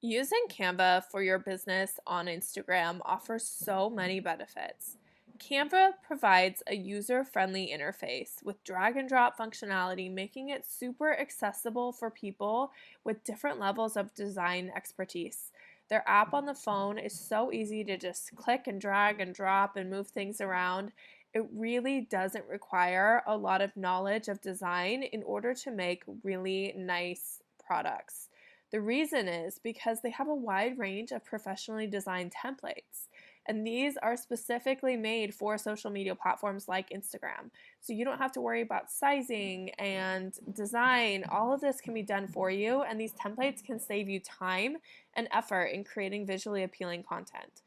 Using Canva for your business on Instagram offers so many benefits. Canva provides a user-friendly interface with drag and drop functionality, making it super accessible for people with different levels of design expertise. Their app on the phone is so easy to just click and drag and drop and move things around. It really doesn't require a lot of knowledge of design in order to make really nice products. The reason is because they have a wide range of professionally designed templates. And these are specifically made for social media platforms like Instagram. So you don't have to worry about sizing and design. All of this can be done for you, and these templates can save you time and effort in creating visually appealing content.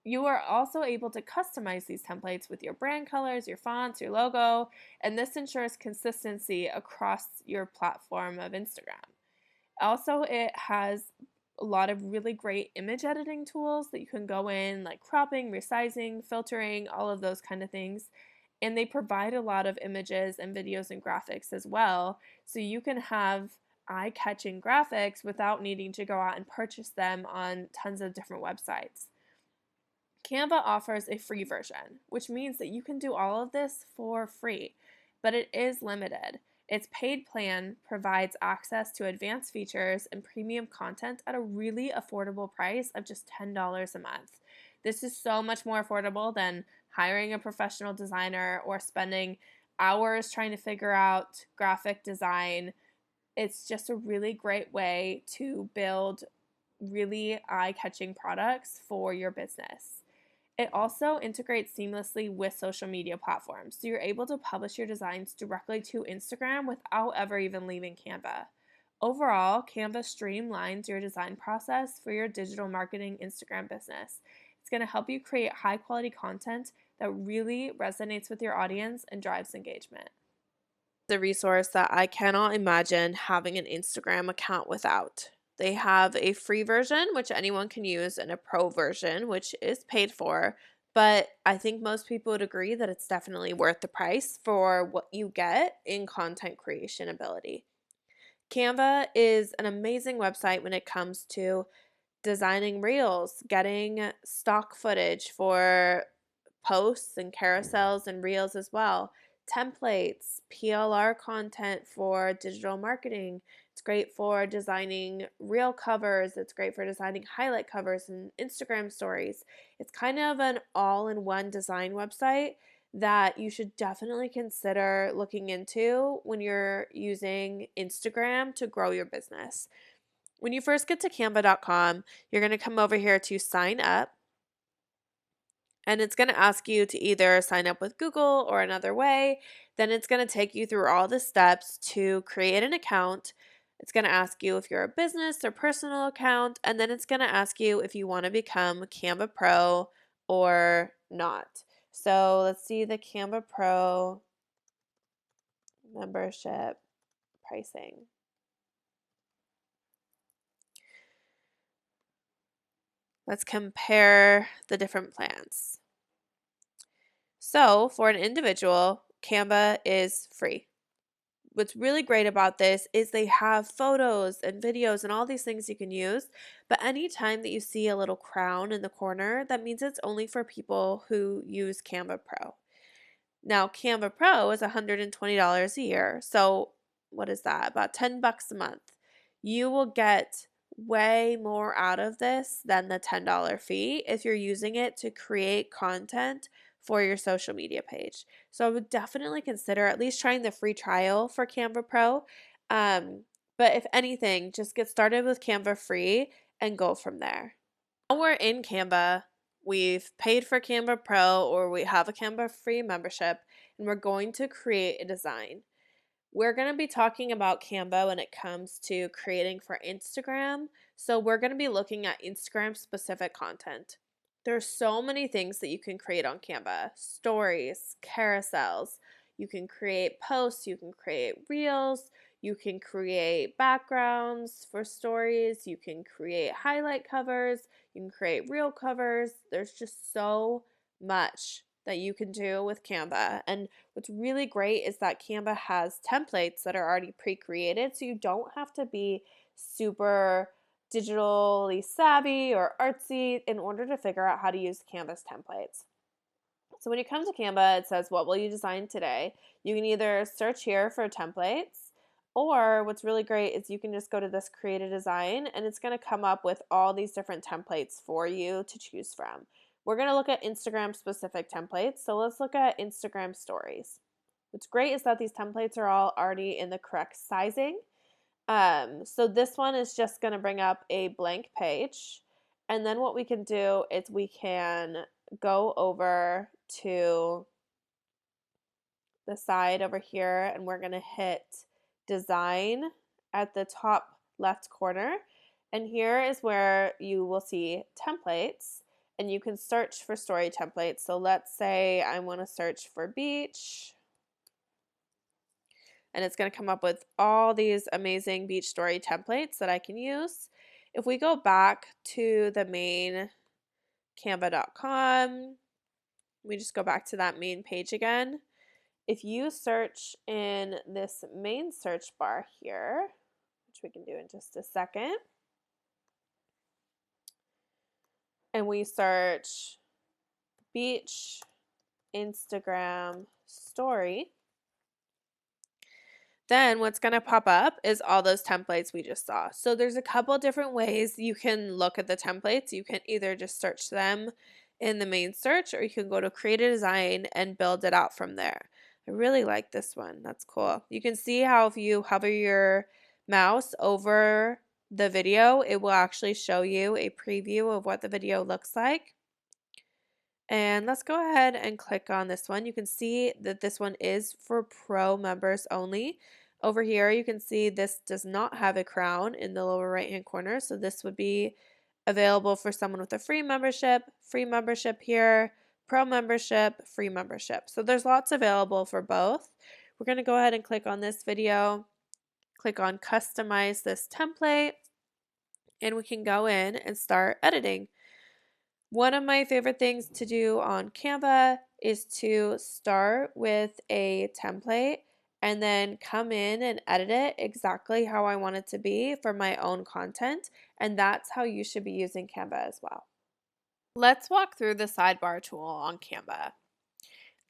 You are also able to customize these templates with your brand colors, your fonts, your logo, and this ensures consistency across your platform of Instagram. Also, it has a lot of really great image editing tools that you can go in, like cropping, resizing, filtering, all of those kind of things. And they provide a lot of images and videos and graphics as well. So you can have eye catching graphics without needing to go out and purchase them on tons of different websites. Canva offers a free version, which means that you can do all of this for free, but it is limited. Its paid plan provides access to advanced features and premium content at a really affordable price of just $10 a month. This is so much more affordable than hiring a professional designer or spending hours trying to figure out graphic design. It's just a really great way to build really eye catching products for your business. It also integrates seamlessly with social media platforms, so you're able to publish your designs directly to Instagram without ever even leaving Canva. Overall, Canva streamlines your design process for your digital marketing Instagram business. It's going to help you create high quality content that really resonates with your audience and drives engagement. The resource that I cannot imagine having an Instagram account without. They have a free version, which anyone can use, and a pro version, which is paid for. But I think most people would agree that it's definitely worth the price for what you get in content creation ability. Canva is an amazing website when it comes to designing reels, getting stock footage for posts and carousels and reels as well, templates, PLR content for digital marketing. It's great for designing reel covers. It's great for designing highlight covers and Instagram stories. It's kind of an all in one design website that you should definitely consider looking into when you're using Instagram to grow your business. When you first get to canva.com, you're going to come over here to sign up, and it's going to ask you to either sign up with Google or another way. Then it's going to take you through all the steps to create an account. It's going to ask you if you're a business or personal account, and then it's going to ask you if you want to become Canva Pro or not. So let's see the Canva Pro membership pricing. Let's compare the different plans. So for an individual, Canva is free. What's really great about this is they have photos and videos and all these things you can use. But anytime that you see a little crown in the corner, that means it's only for people who use Canva Pro. Now, Canva Pro is $120 a year. So what is that? About $10 a month. You will get way more out of this than the $10 fee if you're using it to create content for your social media page. So I would definitely consider at least trying the free trial for Canva Pro. But if anything, just get started with Canva free and go from there. Now we're in Canva. We've paid for Canva Pro or we have a Canva free membership, and we're going to create a design. We're going to be talking about Canva when it comes to creating for Instagram. So we're going to be looking at Instagram specific content. There's so many things that you can create on Canva. Stories, carousels. You can create posts, you can create reels, you can create backgrounds for stories, you can create highlight covers, you can create reel covers. There's just so much that you can do with Canva. And what's really great is that Canva has templates that are already pre-created, so you don't have to be super digitally savvy or artsy in order to figure out how to use Canva's templates. So when you come to Canva, it says, what will you design today? You can either search here for templates, or what's really great is you can just go to this create a design and it's going to come up with all these different templates for you to choose from. We're going to look at Instagram specific templates. So let's look at Instagram stories. What's great is that these templates are all already in the correct sizing. So this one is just going to bring up a blank page. And then what we can do is we can go over to the side over here and we're going to hit design at the top left corner. And here is where you will see templates and you can search for story templates. So let's say I want to search for beach. And it's going to come up with all these amazing beach story templates that I can use. If we go back to the main canva.com, we just go back to that main page again. If you search in this main search bar here, which we can do in just a second, and we search beach Instagram story, then what's going to pop up is all those templates we just saw. So there's a couple different ways you can look at the templates. You can either just search them in the main search, or you can go to create a design and build it out from there. I really like this one. That's cool. You can see how if you hover your mouse over the video, it will actually show you a preview of what the video looks like. And let's go ahead and click on this one. You can see that this one is for pro members only. Over here, you can see this does not have a crown in the lower right-hand corner. So this would be available for someone with a free membership here, pro membership, free membership. So there's lots available for both. We're going to go ahead and click on this video, click on customize this template, and we can go in and start editing. One of my favorite things to do on Canva is to start with a template and then come in and edit it exactly how I want it to be for my own content. And that's how you should be using Canva as well. Let's walk through the sidebar tool on Canva.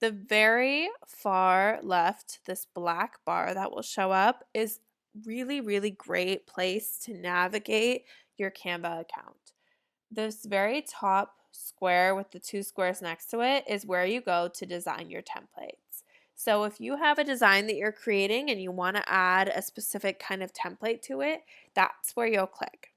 The very far left, this black bar that will show up is really, really great place to navigate your Canva account. This very top square with the two squares next to it is where you go to design your templates. So if you have a design that you're creating and you want to add a specific kind of template to it, that's where you'll click.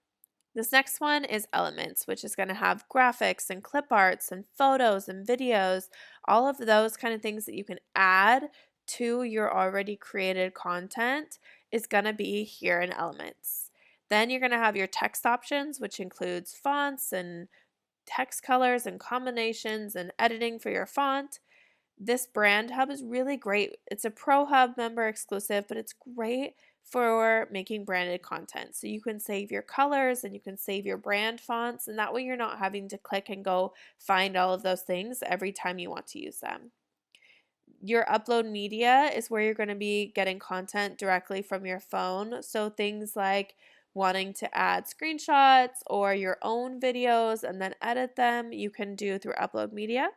This next one is elements, which is going to have graphics and clip arts and photos and videos, all of those kind of things that you can add to your already created content is going to be here in elements. Then you're going to have your text options, which includes fonts and text colors and combinations and editing for your font. This brand hub is really great. It's a Pro Hub member exclusive, but it's great for making branded content. So you can save your colors and you can save your brand fonts, and that way you're not having to click and go find all of those things every time you want to use them. Your upload media is where you're going to be getting content directly from your phone. So things like wanting to add screenshots or your own videos and then edit them, you can do through upload media.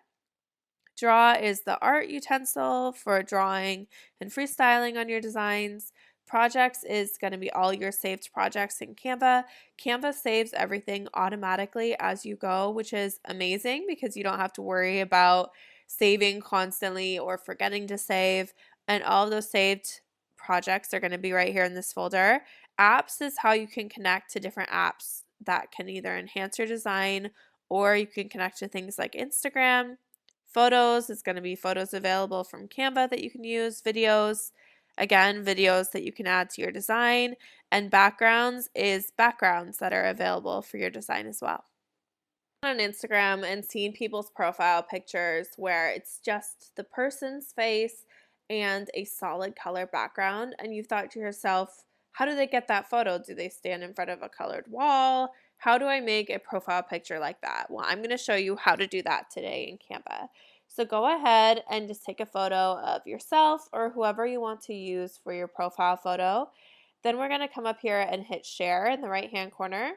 Draw is the art utensil for drawing and freestyling on your designs. Projects is going to be all your saved projects in Canva. Canva saves everything automatically as you go, which is amazing because you don't have to worry about saving constantly or forgetting to save. And all of those saved projects are going to be right here in this folder. Apps is how you can connect to different apps that can either enhance your design or you can connect to things like Instagram. Photos is going to be photos available from Canva that you can use. Videos, again, videos that you can add to your design. And backgrounds is backgrounds that are available for your design as well. On Instagram and seeing people's profile pictures where it's just the person's face and a solid color background, and you thought to yourself, how do they get that photo? Do they stand in front of a colored wall? How do I make a profile picture like that? Well, I'm going to show you how to do that today in Canva. So go ahead and just take a photo of yourself or whoever you want to use for your profile photo. Then we're going to come up here and hit share in the right-hand corner.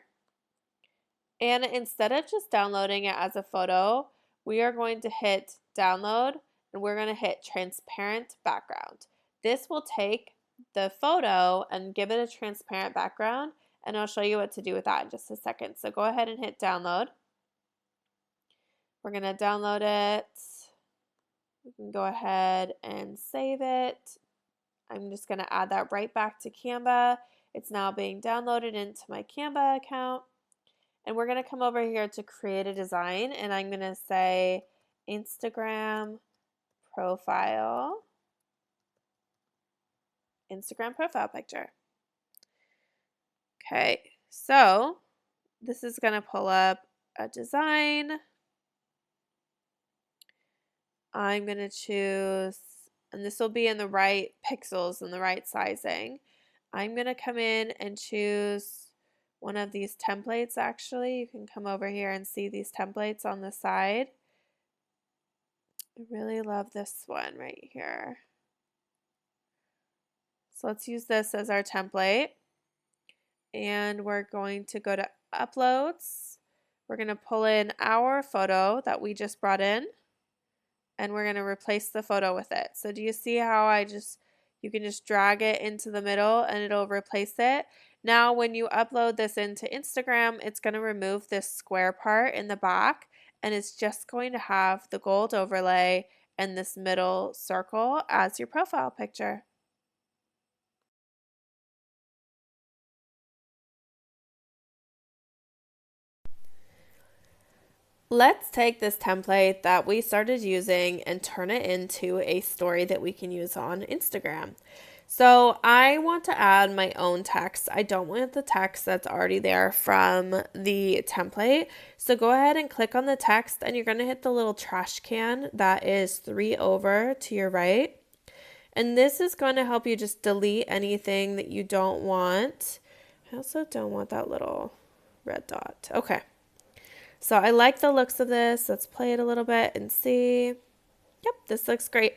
And instead of just downloading it as a photo, we are going to hit download and we're going to hit transparent background. This will take the photo and give it a transparent background, and I'll show you what to do with that in just a second. So go ahead and hit download. We're going to download it. We can go ahead and save it. I'm just going to add that right back to Canva. It's now being downloaded into my Canva account. And we're going to come over here to create a design, and I'm going to say Instagram profile picture. Okay, so this is going to pull up a design. I'm going to choose, and this will be in the right pixels and the right sizing. I'm going to come in and choose one of these templates. Actually, you can come over here and see these templates on the side. I really love this one right here. So let's use this as our template. And we're going to go to uploads. We're going to pull in our photo that we just brought in, and we're going to replace the photo with it. So do you see how you can just drag it into the middle and it'll replace it? Now when you upload this into Instagram, it's going to remove this square part in the back, and it's just going to have the gold overlay and this middle circle as your profile picture. Let's take this template that we started using and turn it into a story that we can use on Instagram. So I want to add my own text. I don't want the text that's already there from the template. So go ahead and click on the text, and you're going to hit the little trash can that is 3 over to your right. And this is going to help you just delete anything that you don't want. I also don't want that little red dot. Okay. So I like the looks of this. Let's play it a little bit and see. Yep, this looks great.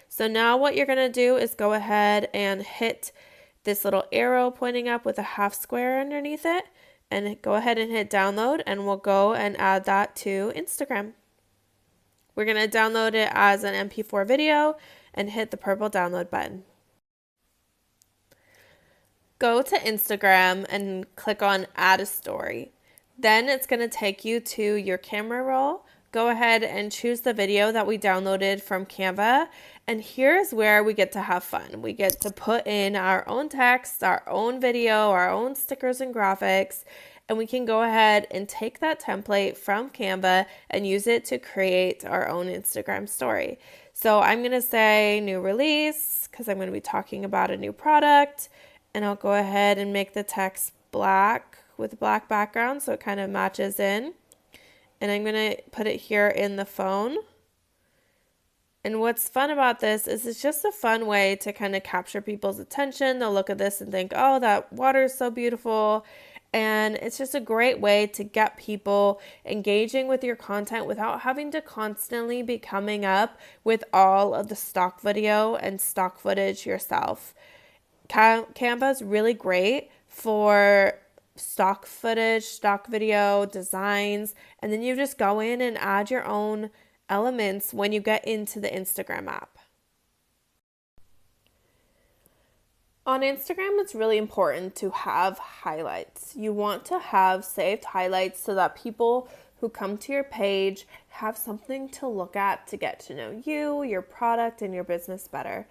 So now what you're going to do is go ahead and hit this little arrow pointing up with a half square underneath it, and go ahead and hit download, and we'll go and add that to Instagram. We're going to download it as an MP4 video and hit the purple download button. Go to Instagram and click on add a story. Then it's going to take you to your camera roll. Go ahead and choose the video that we downloaded from Canva. And here's where we get to have fun. We get to put in our own text, our own video, our own stickers and graphics. And we can go ahead and take that template from Canva and use it to create our own Instagram story. So I'm going to say new release because I'm going to be talking about a new product. And I'll go ahead and make the text black with a black background so it kind of matches in. And I'm going to put it here in the phone. And what's fun about this is it's just a fun way to kind of capture people's attention. They'll look at this and think, oh, that water is so beautiful. And it's just a great way to get people engaging with your content without having to constantly be coming up with all of the stock video and stock footage yourself. Canva is really great for stock footage, stock video, designs, and then you just go in and add your own elements when you get into the Instagram app. On Instagram, it's really important to have highlights. You want to have saved highlights so that people who come to your page have something to look at to get to know you, your product, and your business better.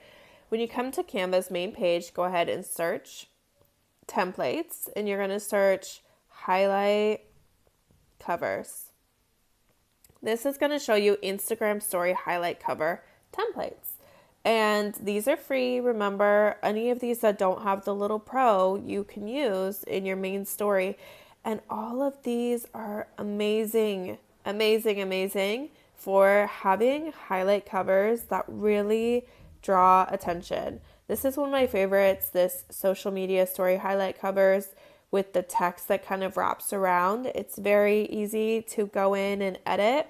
When you come to Canva's main page, go ahead and search templates, and you're going to search highlight covers. This is going to show you Instagram story highlight cover templates, and these are free. Remember, any of these that don't have the little pro you can use in your main story, and all of these are amazing for having highlight covers that really draw attention. This is one of my favorites, this social media story highlight covers with the text that kind of wraps around. It's very easy to go in and edit,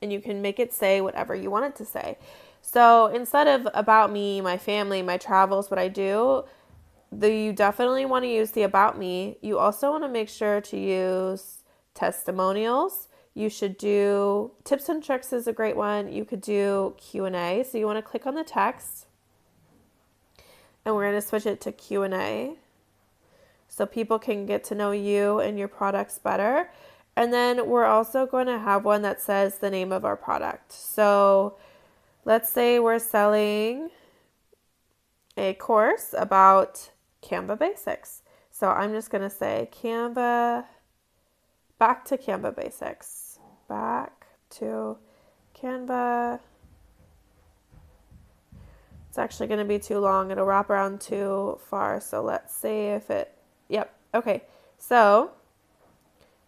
and you can make it say whatever you want it to say. So instead of about me, my family, my travels, what I do, you definitely want to use the about me. You also want to make sure to use testimonials. You should do tips and tricks is a great one. You could do Q&A. So you want to click on the text and we're going to switch it to Q&A so people can get to know you and your products better. And then we're also going to have one that says the name of our product. So let's say we're selling a course about Canva Basics. So I'm just going to say back to Canva Basics. Back to Canva. It's actually going to be too long. It'll wrap around too far. So let's see if yep. Okay. So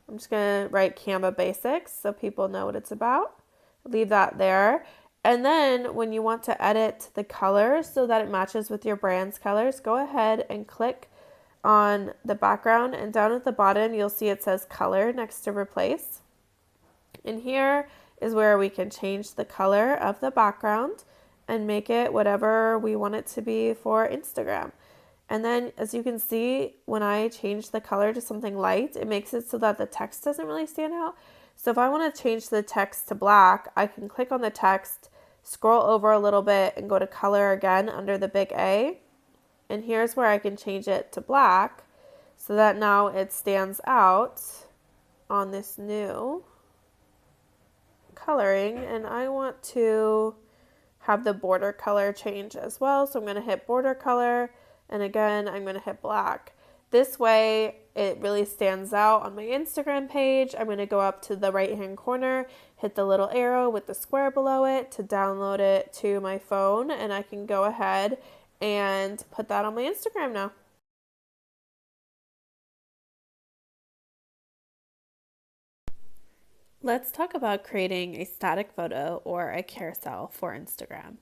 I'm just going to write Canva Basics so people know what it's about. Leave that there. And then when you want to edit the colors so that it matches with your brand's colors, go ahead and click on the background, and down at the bottom you'll see it says color next to replace. And here is where we can change the color of the background and make it whatever we want it to be for Instagram. And then as you can see, when I change the color to something light, it makes it so that the text doesn't really stand out. So if I want to change the text to black, I can click on the text, scroll over a little bit, and go to color again under the big A. And here's where I can change it to black so that now it stands out on this new coloring. And I want to have the border color change as well. So I'm going to hit border color. And again, I'm going to hit black. This way, it really stands out on my Instagram page. I'm going to go up to the right-hand corner, hit the little arrow with the square below it to download it to my phone. And I can go ahead and put that on my Instagram now. Let's talk about creating a static photo or a carousel for Instagram.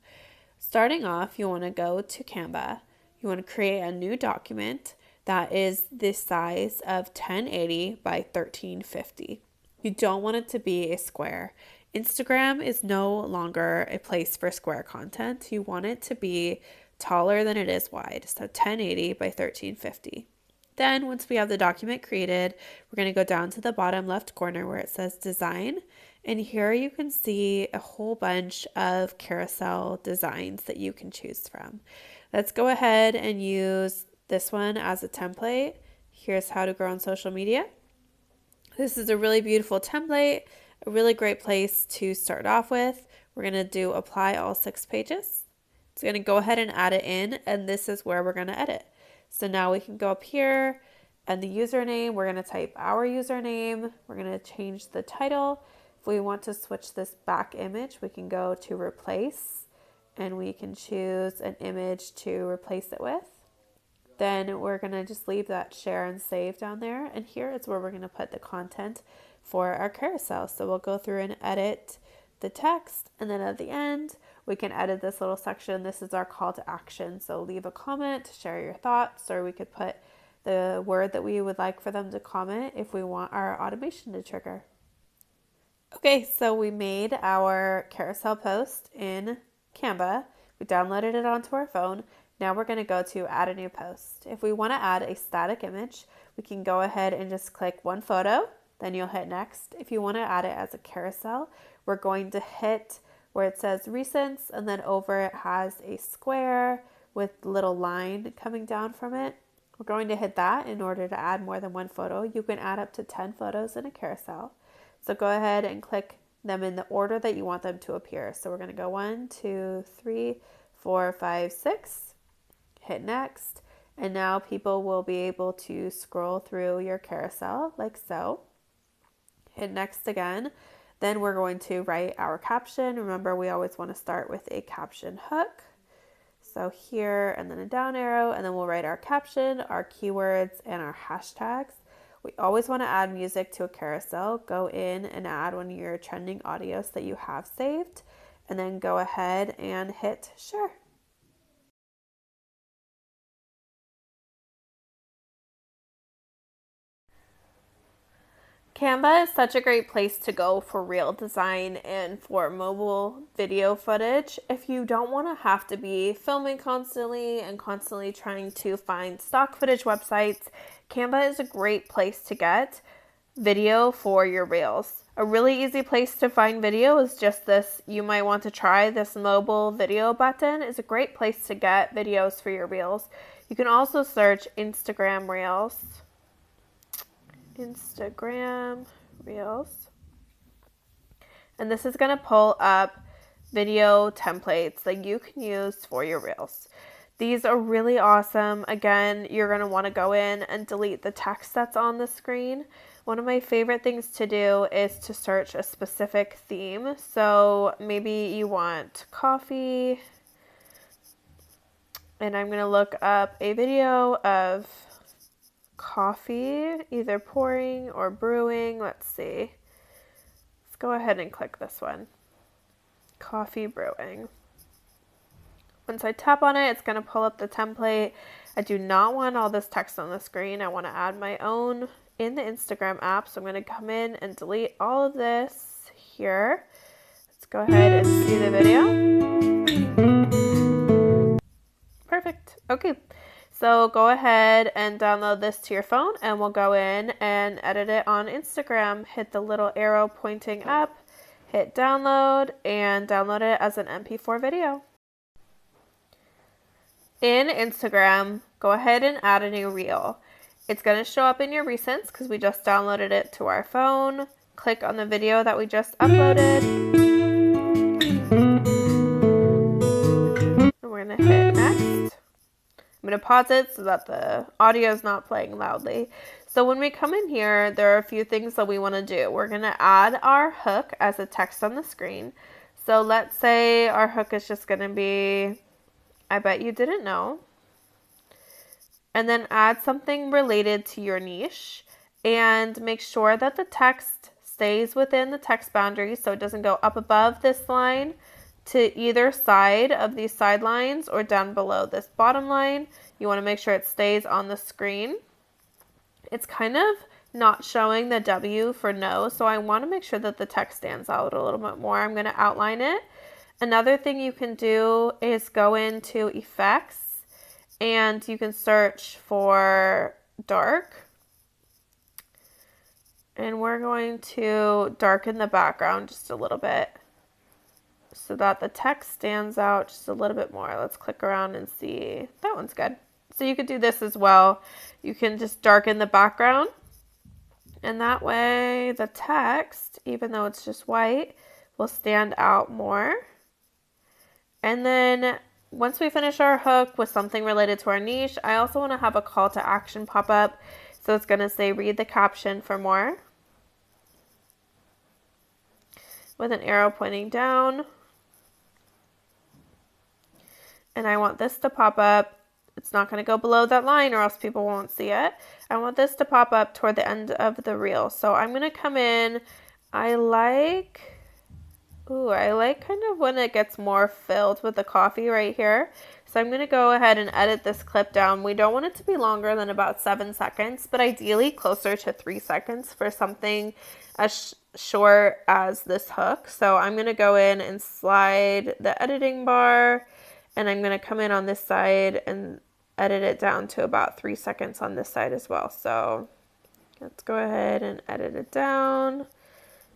Starting off, you want to go to Canva. You want to create a new document that is the size of 1080 by 1350. You don't want it to be a square. Instagram is no longer a place for square content. You want it to be taller than it is wide, so 1080 by 1350. Then once we have the document created, we're going to go down to the bottom left corner where it says design. And here you can see a whole bunch of carousel designs that you can choose from. Let's go ahead and use this one as a template. Here's how to grow on social media. This is a really beautiful template, a really great place to start off with. We're going to do apply all 6 pages. It's going to go ahead and add it in, and this is where we're going to edit. So now we can go up here and the username, we're going to type our username. We're going to change the title. If we want to switch this back image, we can go to replace and we can choose an image to replace it with. Then we're going to just leave that share and save down there. And here is where we're going to put the content for our carousel. So we'll go through and edit the text. And then at the end, we can edit this little section. This is our call to action. So leave a comment, share your thoughts, or we could put the word that we would like for them to comment if we want our automation to trigger. Okay, so we made our carousel post in Canva. We downloaded it onto our phone. Now we're going to go to add a new post. If we want to add a static image, we can go ahead and just click one photo, then you'll hit next. If you want to add it as a carousel, we're going to hit where it says recents, and then over it has a square with little line coming down from it. We're going to hit that in order to add more than one photo. You can add up to 10 photos in a carousel. So go ahead and click them in the order that you want them to appear. So we're going to go 1, 2, 3, 4, 5, 6. Hit next, and now people will be able to scroll through your carousel like so. Hit next again. Then we're going to write our caption. Remember, we always want to start with a caption hook. So here, and then a down arrow, and then we'll write our caption, our keywords, and our hashtags. We always want to add music to a carousel. Go in and add one of your trending audios that you have saved, and then go ahead and hit share. Canva is such a great place to go for reel design and for mobile video footage. If you don't want to have to be filming constantly and constantly trying to find stock footage websites, Canva is a great place to get video for your reels. A really easy place to find video is just this. You might want to try this mobile video button. It's a great place to get videos for your reels. You can also search Instagram Reels. Instagram Reels. And this is going to pull up video templates that you can use for your reels. These are really awesome. Again, you're going to want to go in and delete the text that's on the screen. One of my favorite things to do is to search a specific theme. So maybe you want coffee, and I'm going to look up a video of coffee, either pouring or brewing. Let's see. Let's go ahead and click this one. Coffee brewing. Once I tap on it, it's going to pull up the template. I do not want all this text on the screen. I want to add my own in the Instagram app. So I'm going to come in and delete all of this here. Let's go ahead and see the video. Perfect. Okay. So go ahead and download this to your phone, and we'll go in and edit it on Instagram. Hit the little arrow pointing up, hit download, and download it as an MP4 video. In Instagram, go ahead and add a new reel. It's going to show up in your recents because we just downloaded it to our phone. Click on the video that we just uploaded. And we're going to hit next. I'm going to pause it so that the audio is not playing loudly. So when we come in here, there are a few things that we want to do. We're going to add our hook as a text on the screen. So let's say our hook is just going to be, I bet you didn't know. And then add something related to your niche and make sure that the text stays within the text boundary so it doesn't go up above this line to either side of these sidelines or down below this bottom line. You want to make sure it stays on the screen. It's kind of not showing the W for no, so I want to make sure that the text stands out a little bit more. I'm going to outline it. Another thing you can do is go into effects and you can search for dark. And we're going to darken the background just a little bit so that the text stands out just a little bit more. Let's click around and see. That one's good. So you could do this as well. You can just darken the background. And that way the text, even though it's just white, will stand out more. And then once we finish our hook with something related to our niche, I also want to have a call to action pop up. So it's going to say read the caption for more with an arrow pointing down. And I want this to pop up. It's not going to go below that line or else people won't see it. I want this to pop up toward the end of the reel. So I'm going to come in. I like kind of when it gets more filled with the coffee right here. So I'm going to go ahead and edit this clip down. We don't want it to be longer than about 7 seconds, but ideally closer to 3 seconds for something as short as this hook. So I'm going to go in and slide the editing bar, and I'm going to come in on this side and edit it down to about 3 seconds on this side as well. So let's go ahead and edit it down.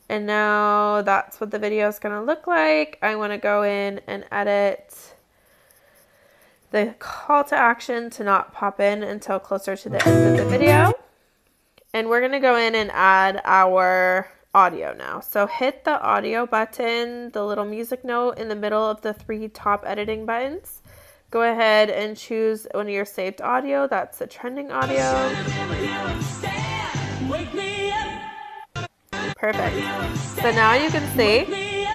And now that's what the video is going to look like. I want to go in and edit the call to action to not pop in until closer to the end of the video. And we're going to go in and add our audio now. So hit the audio button, the little music note in the middle of the 3 top editing buttons. Go ahead and choose one of your saved audio. That's the trending audio. Perfect. So now you can see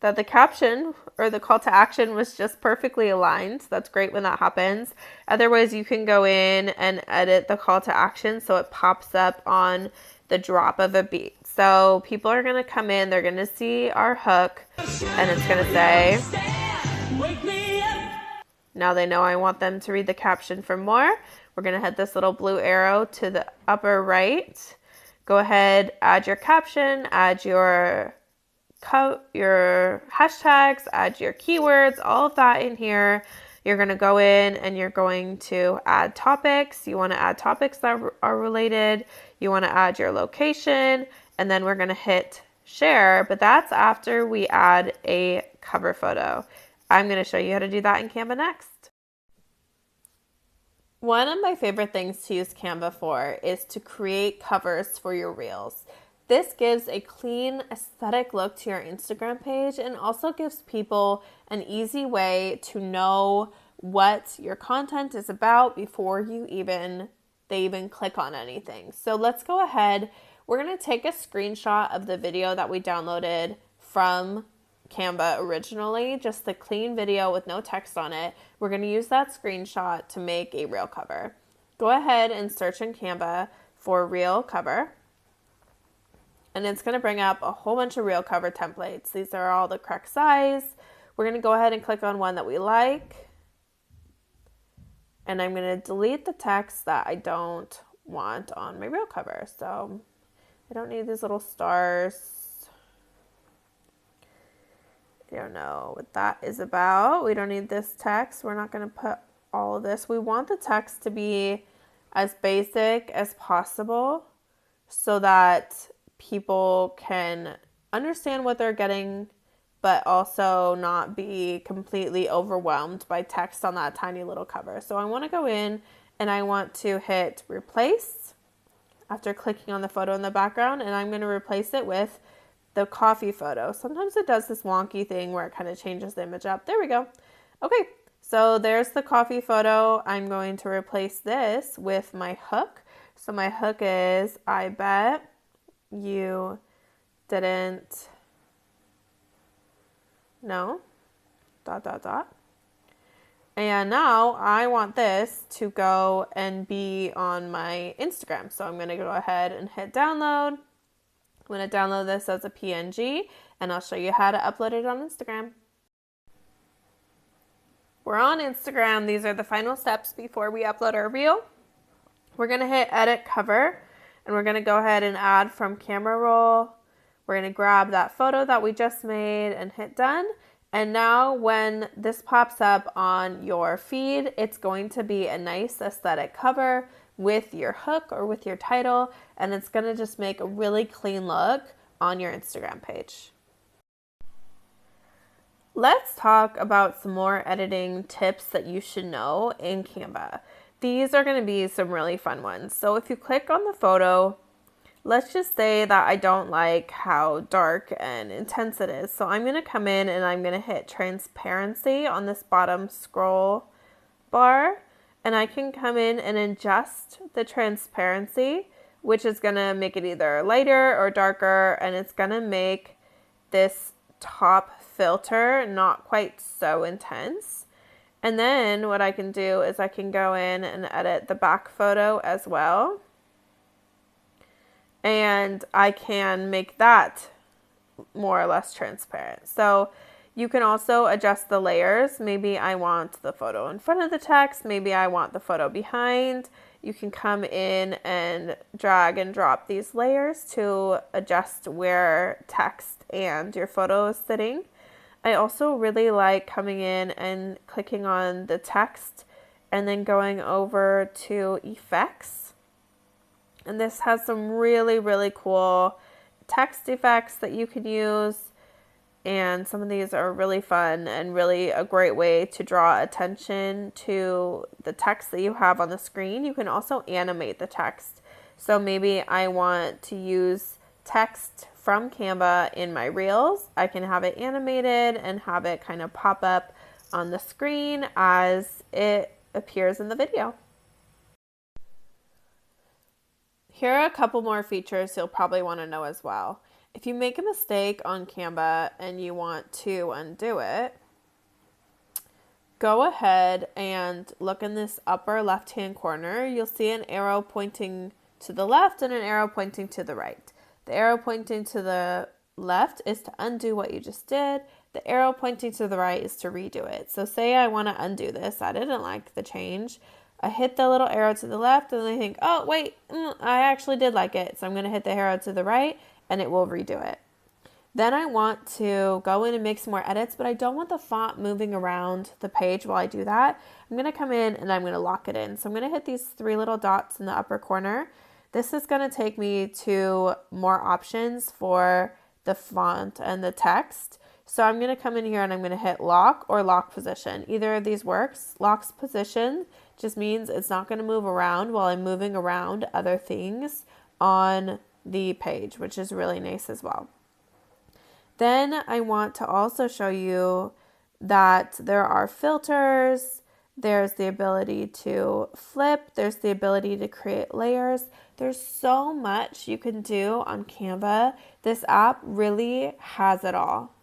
that the caption or the call to action was just perfectly aligned. So that's great when that happens. Otherwise, you can go in and edit the call to action so it pops up on the drop of a beat. So people are going to come in, they're going to see our hook, and it's going to say, now they know I want them to read the caption for more. We're going to hit this little blue arrow to the upper right. Go ahead, add your caption, add your hashtags, add your keywords, all of that in here. You're going to go in and you're going to add topics. You want to add topics that are related. You want to add your location, and then we're going to hit share, but that's after we add a cover photo. I'm going to show you how to do that in Canva next. One of my favorite things to use Canva for is to create covers for your reels. This gives a clean aesthetic look to your Instagram page and also gives people an easy way to know what your content is about before they even click on anything. So let's go ahead. We're going to take a screenshot of the video that we downloaded from Canva originally, just the clean video with no text on it. We're going to use that screenshot to make a reel cover. Go ahead and search in Canva for reel cover. And it's going to bring up a whole bunch of reel cover templates. These are all the correct size. We're going to go ahead and click on one that we like. And I'm going to delete the text that I don't want on my reel cover. So I don't need these little stars. I don't know what that is about. We don't need this text. We're not going to put all of this. We want the text to be as basic as possible so that people can understand what they're getting, but also not be completely overwhelmed by text on that tiny little cover. So I want to go in and I want to hit replace after clicking on the photo in the background, and I'm going to replace it with the coffee photo. Sometimes it does this wonky thing where it kind of changes the image up. There we go. Okay, so there's the coffee photo. I'm going to replace this with my hook. So my hook is, I bet you didn't know, ... And now I want this to go and be on my Instagram. So I'm going to go ahead and hit download. I'm going to download this as a PNG, and I'll show you how to upload it on Instagram. We're on Instagram. These are the final steps before we upload our reel. We're going to hit edit cover, and we're going to go ahead and add from camera roll. We're going to grab that photo that we just made and hit done. And now when this pops up on your feed, it's going to be a nice aesthetic cover with your hook or with your title, and it's going to just make a really clean look on your Instagram page. Let's talk about some more editing tips that you should know in Canva. These are going to be some really fun ones. So if you click on the photo, let's just say that I don't like how dark and intense it is. So I'm going to come in and I'm going to hit transparency on this bottom scroll bar. And I can come in and adjust the transparency, which is going to make it either lighter or darker. And it's going to make this top filter not quite so intense. And then what I can do is I can go in and edit the back photo as well. And I can make that more or less transparent. So you can also adjust the layers. Maybe I want the photo in front of the text. Maybe I want the photo behind. You can come in and drag and drop these layers to adjust where text and your photo is sitting. I also really like coming in and clicking on the text and then going over to effects. And this has some really, really cool text effects that you can use. And some of these are really fun and really a great way to draw attention to the text that you have on the screen. You can also animate the text. So maybe I want to use text from Canva in my reels. I can have it animated and have it kind of pop up on the screen as it appears in the video. Here are a couple more features you'll probably want to know as well. If you make a mistake on Canva and you want to undo it, go ahead and look in this upper left-hand corner. You'll see an arrow pointing to the left and an arrow pointing to the right. The arrow pointing to the left is to undo what you just did. The arrow pointing to the right is to redo it. So say I want to undo this. I didn't like the change. I hit the little arrow to the left and I think, oh, wait, I actually did like it. So I'm going to hit the arrow to the right and it will redo it. Then I want to go in and make some more edits, but I don't want the font moving around the page while I do that. I'm going to come in and I'm going to lock it in. So I'm going to hit these three little dots in the upper corner. This is going to take me to more options for the font and the text. So I'm going to come in here and I'm going to hit lock or lock position. Either of these works. Lock's position just means it's not going to move around while I'm moving around other things on the page, which is really nice as well. Then I want to also show you that there are filters, there's the ability to flip, there's the ability to create layers. There's so much you can do on Canva. This app really has it all.